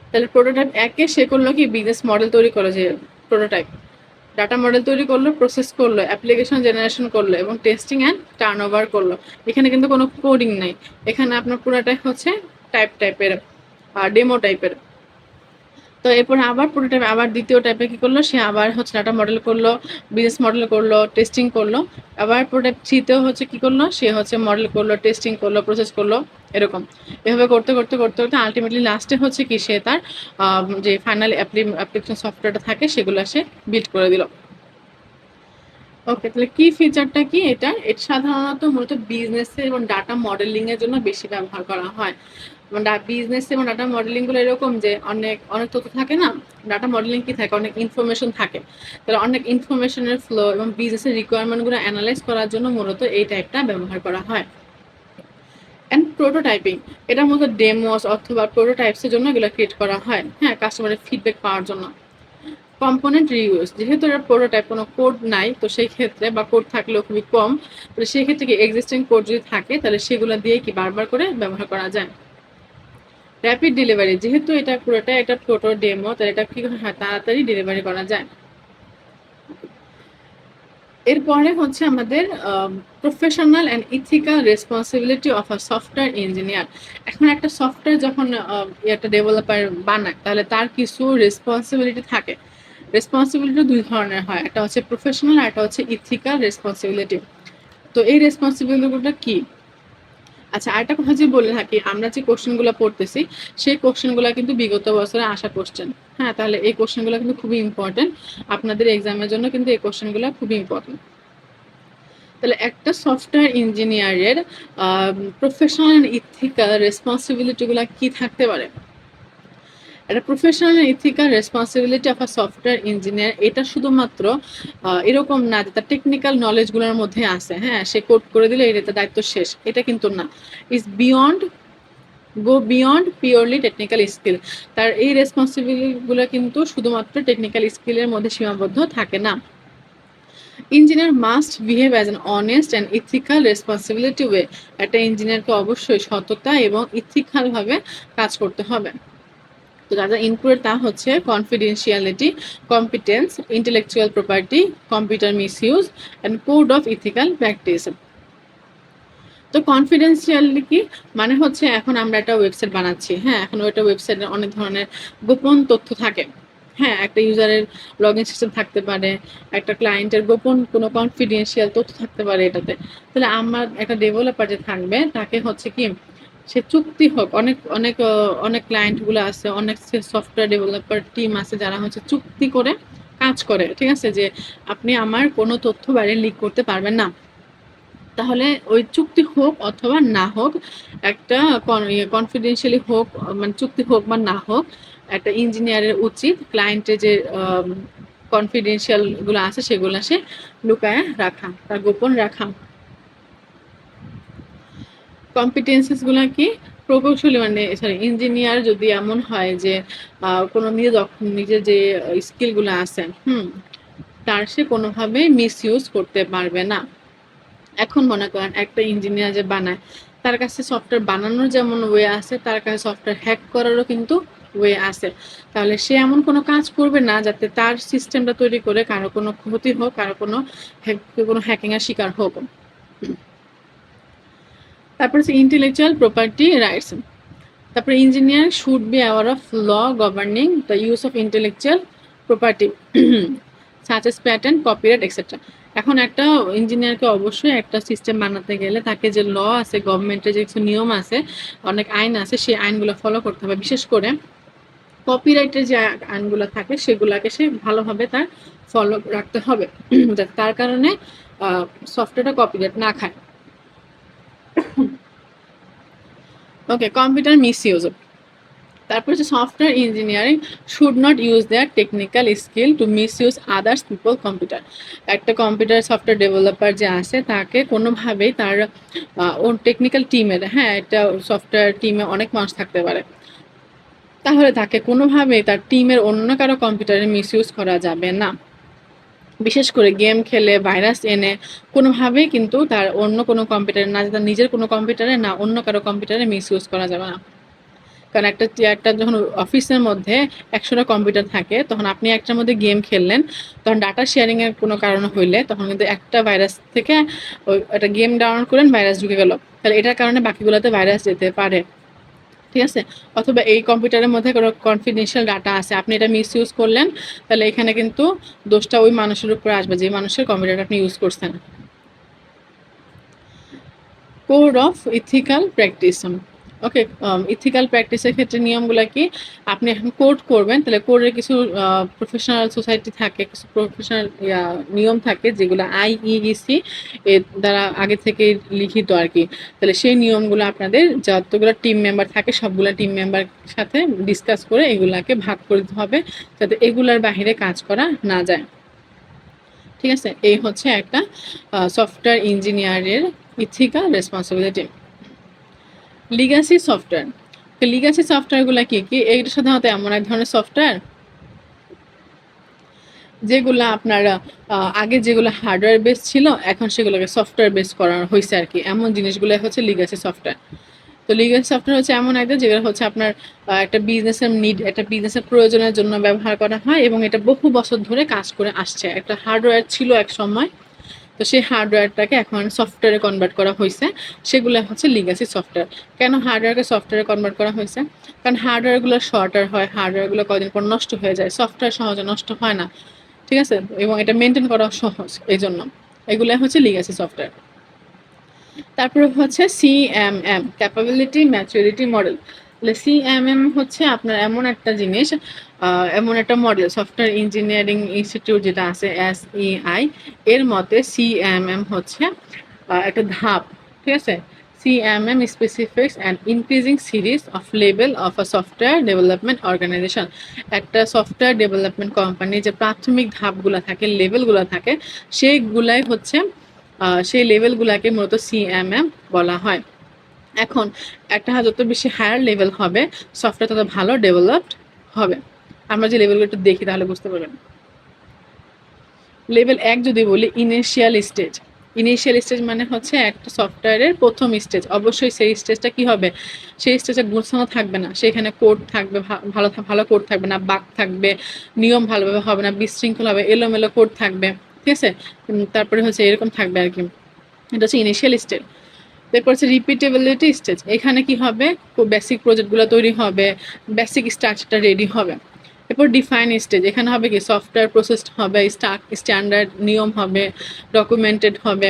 তাহলে প্রোটোটাইপ একে সে করলো কি বিজনেস মডেল তৈরি করে, যে প্রোটোটাইপ ডাটা মডেল তৈরি করলো, প্রসেস করলো, অ্যাপ্লিকেশন জেনারেশন করলো এবং টেস্টিং অ্যান্ড টার্ন ওভার করলো। এখানে কিন্তু কোনো কোডিং নাই, এখানে আপনার পুরোটাই হচ্ছে টাইপের ডেমো টাইপের। তো এরপর আবার প্রোটোটাইপ, আবার দ্বিতীয় টাইপে কি করলো, সে আবার হচ্ছে ডাটা মডেল করলো, বিজনেস মডেল করলো, টেস্টিং করলো, আবার প্রোটোটাইপ থ্রিতেও হচ্ছে কি করলো, সে হচ্ছে মডেল করলো, টেস্টিং করলো, প্রসেস করলো, এরকম এভাবে করতে করতে করতে করতে আলটিমেটলি লাস্টে হচ্ছে কি সে তার যে ফাইনাল অ্যাপ্লিকেশন সফটওয়্যারটা থাকে সেগুলো সে বিল্ড করে দিল। ওকে, তাহলে কি ফিচারটা কি এটা? এটা সাধারণত মূলত বিজনেসে এবং ডাটা মডেলিং এর জন্য বেশি ব্যবহার করা হয়। বিজনেস এবং ডাটা মডেলিং গুলো এরকম যে অনেক অনেক তথ্য থাকে না? ডাটা মডেলিং কি থাকে? অনেক ইনফরমেশন থাকে। তাহলে অনেক ইনফরমেশনের ফ্লো এবং বিজনেসের রিকোয়ারমেন্ট গুলো এনালাইজ করার জন্য মূলত এই টাইপটা ব্যবহার করা হয়। অ্যান্ড প্রোটোটাইপিং, এটার মধ্যে ডেমোস অথবা প্রোটোটাইপস এর জন্য এগুলো ক্রিয়েট করা হয়, হ্যাঁ, কাস্টমারের ফিডব্যাক পাওয়ার জন্য। কম্পোনেন্ট রিউজ, যেহেতু এটা প্রোটোটাইপ, কোনো কোড নাই, তো সেই ক্ষেত্রে বা কোড থাকলেও খুবই কম, তো সেই ক্ষেত্রে কি এক্সিস্টিং কোড যদি থাকে তাহলে সেগুলো দিয়ে কি বারবার করে ব্যবহার করা যায়। র্যাপিড ডেলিভারি, যেহেতু এটা পুরোটা এটা প্রোটো ডেমো, তাহলে এটা কি হয়, তাড়াতাড়ি ডেলিভারি করা যায়। এরপরে হচ্ছে আমাদের professional and ethical responsibility of a software engineer. এখন একটা সফটওয়্যার যখন একটা ডেভেলপার বানায় তাহলে তার কিছু রেসপন্সিবিলিটি থাকে। রেসপন্সিবিলিটি দুই ধরনের হয়, একটা হচ্ছে প্রফেশনাল আর একটা হচ্ছে ইথিক্যাল রেসপন্সিবিলিটি। তো এই রেসপন্সিবিলিটিগুলো কি? আচ্ছা, আরেকটা কথা যে বলে থাকি, আমরা যে কোশ্চেনগুলো পড়তেছি সেই কোশ্চেনগুলো কিন্তু বিগত বছরে আসা কোশ্চেন। হ্যাঁ, তাহলে এই কোশ্চেনগুলো কিন্তু খুবই ইম্পর্টেন্ট, আপনাদের এক্সামের জন্য কিন্তু এই কোশ্চেনগুলো খুবই ইম্পর্টেন্ট। তাহলে একটা সফটওয়্যার ইঞ্জিনিয়ারের প্রফেশনাল অ্যান্ড ইথিক্যাল রেসপন্সিবিলিটিগুলো কি থাকতে পারে? একটা professional ethical responsibility of a software engineer, এটা শুধুমাত্র এরকম না যে তার টেকনিক্যাল নলেজগুলোর মধ্যে আছে, হ্যাঁ, সে কোড করে দিলে এটা তার দায়িত্ব শেষ, এটা কিন্তু না। Is beyond, go beyond purely technical skill. তার এই রেসপন্সিবিলিটিগুলো কিন্তু শুধুমাত্র টেকনিক্যাল স্কিলের মধ্যে সীমাবদ্ধ থাকে না। Engineer must behave as an honest and ethical responsibility way. একটা ইঞ্জিনিয়ারকে অবশ্যই সততা এবং ইথিক্যালভাবে কাজ করতে হবে। তো যা যা ইনক্লুড তা হচ্ছে confidentiality, competence, intellectual property, computer misuse and code of ethical practice. তো কনফিডেন্সিয়ালিটি কি? মানে হচ্ছে এখন আমরা একটা ওয়েবসাইট বানাচ্ছি, হ্যাঁ, এখন ওইটা ওয়েবসাইটে অনেক ধরনের গোপন তথ্য থাকে। হ্যাঁ, একটা ইউজারের লগ ইন সিস্টেম থাকতে পারে, একটা ক্লায়েন্টের গোপন কোনো কনফিডেন্সিয়াল তথ্য থাকতে পারে এটাতে। তাহলে আমার একটা ডেভেলপার যে থাকবে তাকে হচ্ছে কি, সে চুক্তি হোক, অনেক অনেক অনেক ক্লায়েন্টগুলো আছে, অনেক সফটওয়্যার ডেভেলপার টিম আছে যারা হচ্ছে চুক্তি করে কাজ করে, ঠিক আছে, যে আপনি আমার কোনো তথ্য বাইরে লিক করতে পারবেন না। তাহলে ওই চুক্তি হোক অথবা না হোক, একটা কনফিডেন্সিয়ালি হোক, মানে চুক্তি হোক বা না হোক, একটা ইঞ্জিনিয়ারের উচিত ক্লায়েন্টের যে কনফিডেন্সিয়াল গুলো আছে সেগুলো সে লুকায় রাখা, তার গোপন রাখা। কম্পিটেন্সিস গুলা কি? প্রকৌশলী, মানে সরি, ইঞ্জিনিয়ার যদি এমন হয় যে কোনো নিজের যে স্কিল গুলো আছে, তার সে কোনোভাবে মিস ইউজ করতে পারবে না। এখন মনে করেন একটা ইঞ্জিনিয়ার যে বানায়, তার কাছে সফটওয়্যার বানানোর যেমন ওয়ে আছে, তার কাছে সফটওয়্যার হ্যাক করারও কিন্তু ওয়ে আছে। তাহলে সে এমন কোনো কাজ করবে না যাতে তার সিস্টেমটা তৈরি করে কারো কোনো ক্ষতি হোক, কারো কোনো হ্যাকিং এর শিকার হোক। তারপর হচ্ছে ইন্টেলেকচুয়াল প্রপার্টি রাইটস। তারপরে engineer should be aware of law governing the use of intellectual property such as patent, copyright etcetera. এখন একটা ইঞ্জিনিয়ারকে অবশ্যই একটা সিস্টেম বানাতে গেলে তাকে যে ল আছে, গভর্নমেন্টের যে কিছু নিয়ম আছে, অনেক আইন আছে, সেই আইনগুলো ফলো করতে হবে। বিশেষ করে কপিরাইটের যে আইনগুলো থাকে সেগুলোকে সে ভালোভাবে তার ফলো রাখতে হবে, যাতে তার কারণে সফটওয়্যারটা কপিরাইট না খায়। Okay, computer misuse. তারপর হচ্ছে software engineering should not use their technical skill to misuse others people computer. একটা কম্পিউটার সফটওয়্যার ডেভেলপার যে আছে তাকে কোনোভাবেই তার ওর টেকনিক্যাল টিমের, হ্যাঁ, একটা সফটওয়্যার টিমে অনেক মানুষ থাকতে পারে, তাহলে তাকে কোনোভাবেই তার টিমের অন্য কারো কম্পিউটারে মিস ইউজ করা যাবে না। বিশেষ করে গেম খেলে ভাইরাস এনে কোনোভাবেই কিন্তু তার অন্য কোনো কম্পিউটারে না, তার নিজের কোনো কম্পিউটারে না, অন্য কারো কম্পিউটারে মিস ইউজ করা যাবে না। কারণ একটা যখন অফিসের মধ্যে 100টা কম্পিউটার থাকে, তখন আপনি একটার মধ্যে গেম খেললেন, তখন ডাটা শেয়ারিং এর কোনো কারণ হইলে তখন কিন্তু একটা ভাইরাস থেকে ওই একটা গেম ডাউনলোড করলেন, ভাইরাস ঢুকে গেল, তাহলে এটার কারণে বাকিগুলোতে ভাইরাস যেতে পারে, ঠিক আছে। অথবা এই কম্পিউটারের মধ্যে কোনো কনফিডেন্সিয়াল ডাটা আছে, আপনি এটা মিস ইউজ করলেন, তাহলে এখানে কিন্তু দোষটা ওই মানুষের উপর আসবে যে মানুষের কম্পিউটারটা আপনি ইউজ করছেন। Code of ethical practice. Okay, ethical প্র্যাকটিসের ক্ষেত্রে নিয়মগুলা কি? আপনি এখন কোড করবেন, তাহলে কোডের কিছু প্রফেশনাল সোসাইটি থাকে, কিছু প্রফেশনাল নিয়ম থাকে যেগুলো IEEC এর দ্বারা আগে থেকে লিখিত আরকি। তাহলে সেই নিয়মগুলো আপনাদের যতগুলো টিম মেম্বার থাকে সবগুলা টিম মেম্বার সাথে ডিসকাস করে এগুলাকে ভাগ করে দিতে হবে, যাতে এগুলার বাহিরে কাজ করা না যায়। ঠিক আছে? এই হচ্ছে একটা সফটওয়্যার ইঞ্জিনিয়ারের ইথিক্যাল রেসপন্সিবিলিটি। Legacy software. তো লিগ্যাসি সফটওয়্যারগুলা কি, কি? এইটা সাধারণত এমন এক ধরনের সফটওয়্যার যেগুলা আপনার আগে যেগুলো হার্ডওয়্যার বেস ছিল এখন সেগুলোকে সফটওয়্যার বেস করা হয়েছে আর কি। এমন জিনিসগুলো হচ্ছে লিগ্যাসি সফটওয়্যার। তো লিগ্যাসি সফটওয়্যার হচ্ছে এমন একটা যেগুলো হচ্ছে আপনার একটা বিজনেসের নিড, একটা বিজনেসের প্রয়োজনের জন্য ব্যবহার করা হয় এবং এটা বহু বছর ধরে কাজ করে আসছে। একটা হার্ডওয়্যার ছিল এক সময়, তো সেই হার্ডওয়্যারটাকে এখন সফটওয়্যারে কনভার্ট করা হয়েছে, সেগুলো হচ্ছে লিগ্যাসি সফটওয়্যার। কেন হার্ডওয়্যারকে সফটওয়্যারে কনভার্ট করা হয়েছে? কারণ হার্ডওয়্যারগুলো শর্টার হয়, হার্ডওয়্যারগুলো কদিন পর নষ্ট হয়ে যায়, সফটওয়্যার সহজে নষ্ট হয় না। ঠিক আছে? এবং এটা মেনটেন করা সহজ, এই জন্য এগুলো হচ্ছে লিগ্যাসি সফটওয়্যার। তারপরে হচ্ছে CMM, ক্যাপাবিলিটি ম্যাচুরিটি মডেল। তাহলে CMM হচ্ছে আপনার এমন একটা জিনিস, এমন একটা মডেল, সফটওয়্যার ইঞ্জিনিয়ারিং ইনস্টিটিউট যেটা আছে SEI, এর মতে CMM হচ্ছে একটা ধাপ। ঠিক আছে? CMM specifies an increasing series of level of a software development organization. একটা সফটওয়্যার ডেভেলপমেন্ট কোম্পানির যে প্রাথমিক ধাপগুলো থাকে, লেভেলগুলো থাকে, সেইগুলাই হচ্ছে সেই লেভেলগুলাকে মূলত CMM বলা হয়। এখন একটা যত বেশি হায়ার লেভেল হবে সফটওয়্যার তত ভালো ডেভেলপড হবে। আমরা যে লেভেলগুলো একটু দেখি তাহলে বুঝতে পারবেন। লেভেল 1 যদি বলি, ইনিশিয়াল স্টেজ। ইনিশিয়াল স্টেজ মানে হচ্ছে একটা সফটওয়্যারের প্রথম স্টেজ। অবশ্যই সেই স্টেজটা কি হবে? সেই স্টেজে গোছানো থাকবে না, সেখানে কোড থাকবে, ভালো ভালো কোড থাকবে না, বাগ থাকবে, নিয়ম ভালোভাবে হবে না, বিশৃঙ্খল হবে, এলোমেলো কোড থাকবে। ঠিক আছে? তারপরে হচ্ছে এরকম থাকবে আর কি। এটা হচ্ছে ইনিশিয়াল স্টেজ। তারপর হচ্ছে রিপিটেবিলিটি স্টেজ। এখানে কি হবে? বেসিক প্রজেক্টগুলো তৈরি হবে, বেসিক স্ট্রাকচারটা রেডি হবে। এরপর ডিফাইন স্টেজ। এখানে হবে কি? সফটওয়্যার প্রসেসড হবে, স্ট্যান্ডার্ড নিয়ম হবে, ডকুমেন্টেড হবে,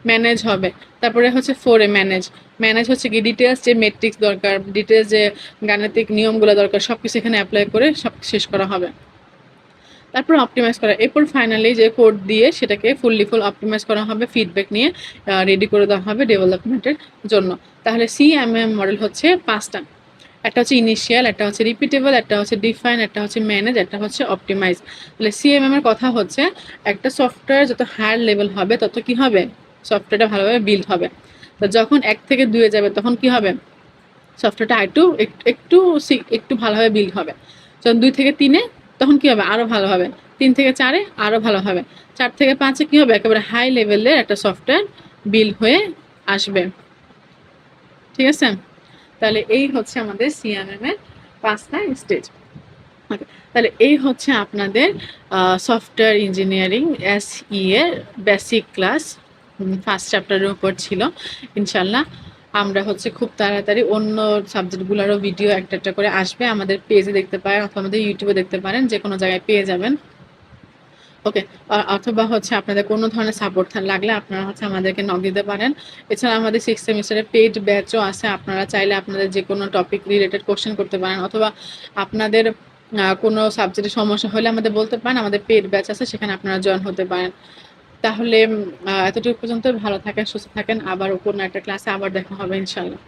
ম্যানেজ হবে। তারপরে হচ্ছে 4 ম্যানেজ। ম্যানেজ হচ্ছে কি? ডিটেলস যে মেট্রিক্স দরকার, ডিটেলস যে গাণিতিক নিয়মগুলো দরকার, সব কিছু এখানে অ্যাপ্লাই করে সব শেষ করা হবে। তারপর অপটিমাইজ করা। এরপর ফাইনালি যে কোড দিয়ে সেটাকে ফুল অপটিমাইজ করা হবে, ফিডব্যাক নিয়ে রেডি করে দেওয়া হবে ডেভেলপমেন্টের জন্য। তাহলে CMM মডেল হচ্ছে 5টা। একটা হচ্ছে ইনিশিয়াল, একটা হচ্ছে রিপিটেবল, একটা হচ্ছে ডিফাইন, একটা হচ্ছে ম্যানেজ, একটা হচ্ছে অপটিমাইজ। তাহলে CMM এর কথা হচ্ছে একটা সফটওয়্যার যত হায়ার লেভেল হবে তত কি হবে? সফটওয়্যারটা ভালোভাবে বিল্ড হবে। তো যখন 1 থেকে 2 এ যাবে তখন কি হবে? সফটওয়্যারটা একটু একটু একটু ভালোভাবে বিল্ড হবে। যখন 2 থেকে 3 এ তখন কি হবে? আরো ভালো হবে। 3 থেকে 4 এ আরো ভালো হবে। 4 থেকে 5 এ কি হবে? একেবারে হাই লেভেলের একটা সফটওয়্যার বিল্ড হয়ে আসবে। ঠিক আছে? তাহলে এই হচ্ছে আমাদের CMM এর 5টা স্টেজ। ওকে, তাহলে এই হচ্ছে আপনাদের সফটওয়্যার ইঞ্জিনিয়ারিং SE এর বেসিক ক্লাস। ফার্স্ট চ্যাপ্টারের উপর ছিল। ইনশাল্লাহ আমরা হচ্ছে খুব তাড়াতাড়ি অন্য সাবজেক্টগুলোরও ভিডিও একটা একটা করে আসবে। আমাদের পেজে দেখতে পারেন অথবা আমাদের ইউটিউবে দেখতে পারেন, যে কোনো জায়গায় পেয়ে যাবেন। ওকে, অথবা হচ্ছে আপনাদের কোনো ধরনের সাপোর্ট লাগলে আপনারা হচ্ছে আমাদেরকে নক দিতে পারেন। এছাড়া আমাদের 6 সেমিস্টারের পেইড ব্যাচও আছে। আপনারা চাইলে আপনাদের যে কোনো টপিক রিলেটেড কোশ্চেন করতে পারেন, অথবা আপনাদের কোনো সাবজেক্টে সমস্যা হলে আমাদের বলতে পারেন। আমাদের পেইড ব্যাচ আছে, সেখানে আপনারা জয়েন হতে পারেন। তাহলে এতটুকু পর্যন্ত। ভালো থাকেন, সুস্থ থাকেন। আবার কোনো একটা ক্লাসে আবার দেখা হবে ইনশাল্লাহ।